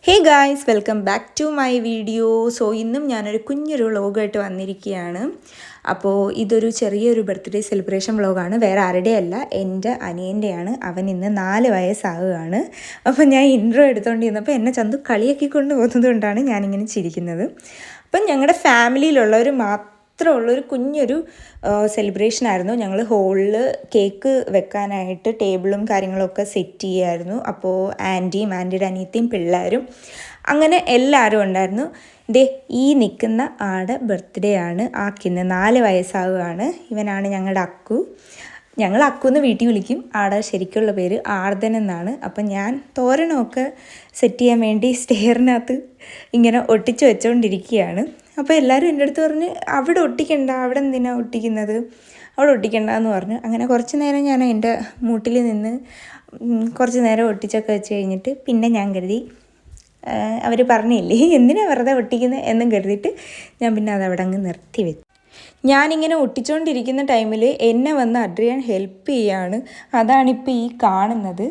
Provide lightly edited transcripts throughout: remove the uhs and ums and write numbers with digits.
Hey guys, welcome back to my video. So ഇന്നും ഞാനൊരു കുഞ്ഞൊരു വ്ളോഗായിട്ട് വന്നിരിക്കുകയാണ്. അപ്പോൾ ഇതൊരു ചെറിയൊരു ബർത്ത്ഡേ സെലിബ്രേഷൻ വ്ളോഗാണ്. വേറെ ആരുടെയല്ല, എൻ്റെ അനിയൻ്റെയാണ്. അവൻ ഇന്ന് 4 വയസ്സാവുകയാണ്. അപ്പോൾ ഞാൻ ഇൻട്രോ എടുത്തുകൊണ്ടിരുന്നപ്പോൾ എന്നെ ചന്തു കളിയാക്കിക്കൊണ്ട് പോകുന്നത് കൊണ്ടാണ് ഞാനിങ്ങനെ ചിരിക്കുന്നത്. അപ്പം ഞങ്ങളുടെ ഫാമിലിയിലുള്ളവർ മാത്രമുള്ളൊരു കുഞ്ഞൊരു സെലിബ്രേഷനായിരുന്നു. ഞങ്ങൾ ഹോളിൽ കേക്ക് വെക്കാനായിട്ട് ടേബിളും കാര്യങ്ങളൊക്കെ സെറ്റ് ചെയ്യുമായിരുന്നു. അപ്പോൾ ആൻറ്റിയുടെ അനിയത്തിയും പിള്ളേരും അങ്ങനെ എല്ലാവരും ഉണ്ടായിരുന്നു. ദേ ഈ നിൽക്കുന്ന ആടെ ബർത്ത്ഡേ ആണ്. ആക്കിന്ന് 4 വയസ്സാവുകയാണ്. ഇവനാണ് ഞങ്ങളുടെ അക്കു. ഞങ്ങൾ അക്കുന്ന് വീട്ടിൽ വിളിക്കും. ആടെ ശരിക്കുള്ള പേര് ആർദ്ദൻ എന്നാണ്. അപ്പം ഞാൻ തോരണമൊക്കെ സെറ്റ് ചെയ്യാൻ വേണ്ടി സ്റ്റെയറിനകത്ത് ഇങ്ങനെ ഒട്ടിച്ച് വെച്ചുകൊണ്ടിരിക്കുകയാണ്. അപ്പോൾ എല്ലാവരും എൻ്റെ അടുത്ത് പറഞ്ഞ് അവിടെ ഒട്ടിക്കണ്ട, അവിടെ എന്തിനാണ് ഒട്ടിക്കുന്നത്, അവിടെ ഒട്ടിക്കണ്ട എന്ന് പറഞ്ഞു. അങ്ങനെ കുറച്ച് നേരം ഞാൻ എൻ്റെ മൂട്ടിൽ നിന്ന് കുറച്ച് നേരം ഒട്ടിച്ചൊക്കെ വെച്ച് കഴിഞ്ഞിട്ട് പിന്നെ ഞാൻ കരുതി അവർ പറഞ്ഞില്ലേ എന്തിനാണ് വെറുതെ ഒട്ടിക്കുന്നത് എന്നും കരുതിയിട്ട് ഞാൻ പിന്നെ അതവിടെ അങ്ങ് നിർത്തി വെച്ചു. ഞാനിങ്ങനെ ഒട്ടിച്ചുകൊണ്ടിരിക്കുന്ന ടൈമിൽ എന്നെ വന്ന് അഡ്രിയാൻ ഹെൽപ്പ് ചെയ്യാണ്. അതാണിപ്പോൾ ഈ കാണുന്നത്.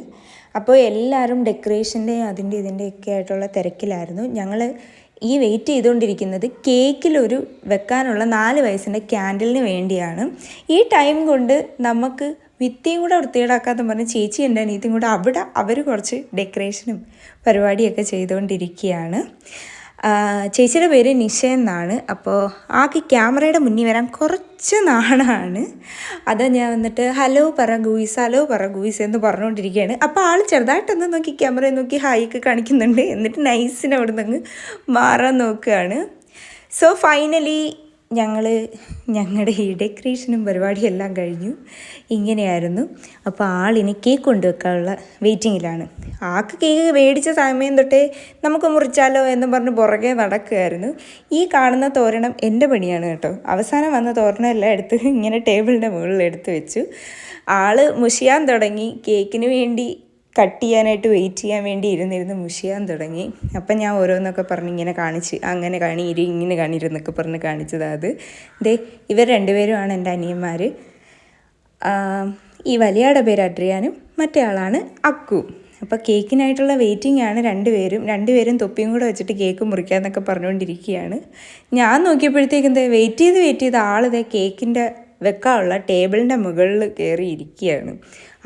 അപ്പോൾ എല്ലാവരും ഡെക്കറേഷൻ്റെയും ഇതിൻ്റെയൊക്കെ ആയിട്ടുള്ള തിരക്കിലായിരുന്നു. ഞങ്ങൾ ഈ വെയിറ്റ് ചെയ്തുകൊണ്ടിരിക്കുന്നത് കേക്കിലൊരു വെക്കാനുള്ള 4 വയസ്സിൻ്റെ ക്യാൻഡിലിന് വേണ്ടിയാണ്. ഈ ടൈം കൊണ്ട് നമുക്ക് ഭിത്തിയും കൂടെ വൃത്തികേടാക്കാത്ത പറഞ്ഞ് ചേച്ചി എൻ്റെ അനിയത്തിയും കൂടെ അവിടെ അവർ കുറച്ച് ഡെക്കറേഷനും പരിപാടിയൊക്കെ ചെയ്തുകൊണ്ടിരിക്കുകയാണ്. ചേച്ചിയുടെ പേര് നിഷ എന്നാണ്. അപ്പോൾ ആൾക്ക് ക്യാമറയുടെ മുന്നിൽ വരാൻ കുറച്ച് നാണാണ്. അത് ഞാൻ വന്നിട്ട് ഹലോ പറ ഗൂയിസ് എന്ന് പറഞ്ഞുകൊണ്ടിരിക്കുകയാണ്. അപ്പോൾ ആൾ ചെറുതായിട്ടൊന്ന് നോക്കി ക്യാമറയെ നോക്കി ഹായൊക്കെ കാണിക്കുന്നുണ്ട്. എന്നിട്ട് നൈസിന് അവിടെ നിന്ന് മാറാൻ നോക്കുകയാണ്. സോ ഫൈനലി ഞങ്ങളുടെ ഈ ഡെക്കറേഷനും പരിപാടിയെല്ലാം കഴിഞ്ഞു. ഇങ്ങനെയായിരുന്നു. അപ്പോൾ ആളിനി കേക്ക് കൊണ്ടുവെക്കാനുള്ള വെയിറ്റിങ്ങിലാണ്. ആൾക്ക് കേക്ക് മേടിച്ച സമയം തൊട്ടേ നമുക്ക് മുറിച്ചാലോ എന്ന് പറഞ്ഞ് പുറകെ നടക്കുകയായിരുന്നു. ഈ കാണുന്ന തോരണം എൻ്റെ പണിയാണ് കേട്ടോ. അവസാനം വന്ന തോരണം എല്ലാം എടുത്ത് ഇങ്ങനെ ടേബിളിൻ്റെ മുകളിൽ എടുത്ത് വെച്ചു. ആൾ മുഷിയാൻ തുടങ്ങി. കേക്കിന് വേണ്ടി കട്ട് ചെയ്യാനായിട്ട് വെയിറ്റ് ചെയ്യാൻ വേണ്ടി ഇരുന്നിരുന്ന് മുഷിയാൻ തുടങ്ങി. അപ്പം ഞാൻ ഓരോന്നൊക്കെ പറഞ്ഞ് ഇങ്ങനെ കാണിച്ച് അങ്ങനെ ഇങ്ങനെ കാണിയിരുന്നൊക്കെ പറഞ്ഞ് കാണിച്ചതാണ് അത്. ഇവർ രണ്ടുപേരുമാണ് എൻ്റെ അനിയന്മാർ. ഈ വലിയാടെ പേര് അഡ്രിയാനും മറ്റേ ആളാണ് അക്കു. അപ്പോൾ കേക്കിനായിട്ടുള്ള വെയിറ്റിംഗ് ആണ് രണ്ടുപേരും തൊപ്പിയും കൂടെ വെച്ചിട്ട് കേക്ക് മുറിക്കാമെന്നൊക്കെ പറഞ്ഞുകൊണ്ടിരിക്കുകയാണ്. ഞാൻ നോക്കിയപ്പോഴത്തേക്കും വെയിറ്റ് ചെയ്ത് ആളിതേ കേക്കിൻ്റെ വെക്കാനുള്ള ടേബിളിൻ്റെ മുകളിൽ കയറി ഇരിക്കുകയാണ്.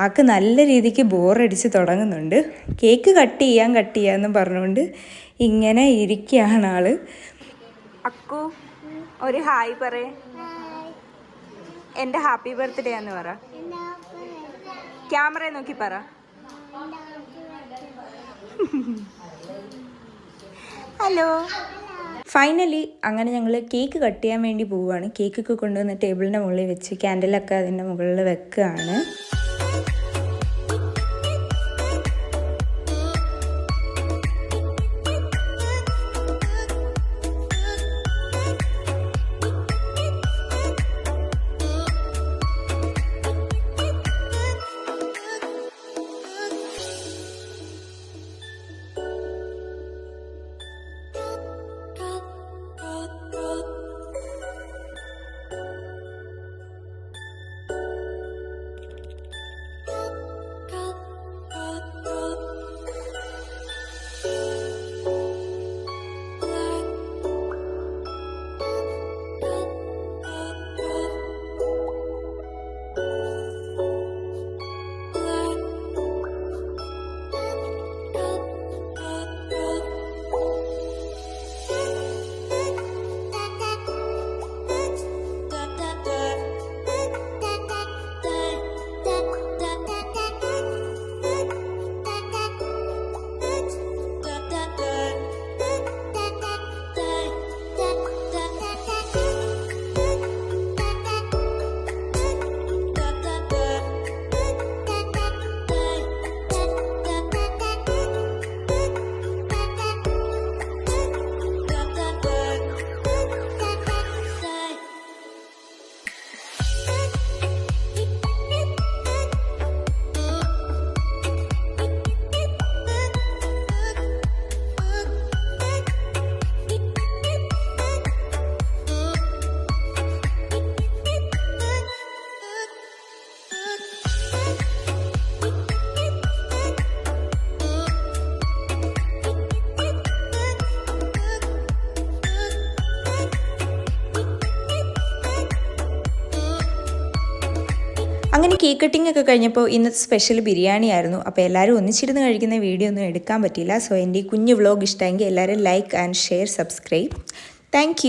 ആൾക്ക് നല്ല രീതിക്ക് ബോറടിച്ച് തുടങ്ങുന്നുണ്ട്. കേക്ക് കട്ട് ചെയ്യാമെന്നും പറഞ്ഞുകൊണ്ട് ഇങ്ങനെ ഇരിക്കുകയാണ് ആൾ. അക്കു ഒരു ഹായ് പറയേ. എൻ്റെ ഹാപ്പി ബർത്ത്ഡേ എന്ന് പറ. ക്യാമറയെ നോക്കി പറ. ഹലോ. ഫൈനലി അങ്ങനെ ഞങ്ങൾ കേക്ക് കട്ട് ചെയ്യാൻ വേണ്ടി പോവുകയാണ്. കേക്കൊക്കെ കൊണ്ടുവന്ന് ടേബിളിൻ്റെ മുകളിൽ വെച്ച് ക്യാൻഡിലൊക്കെ അതിൻ്റെ മുകളിൽ വെക്കുകയാണ്. അങ്ങനെ കേക്ക് കട്ടിംഗ് ഒക്കെ കഴിഞ്ഞപ്പോൾ ഇന്നത്തെ സ്പെഷ്യൽ ബിരിയാണി ആയിരുന്നു. അപ്പോൾ എല്ലാവരും ഒന്നിച്ചിരുന്ന് കഴിക്കുന്ന വീഡിയോ ഒന്നും എടുക്കാൻ പറ്റില്ല. സോ എൻ്റെ ഈ കുഞ്ഞു വ്ളോഗ് ഇഷ്ടമെങ്കിൽ എല്ലാവരും like and share subscribe. Thank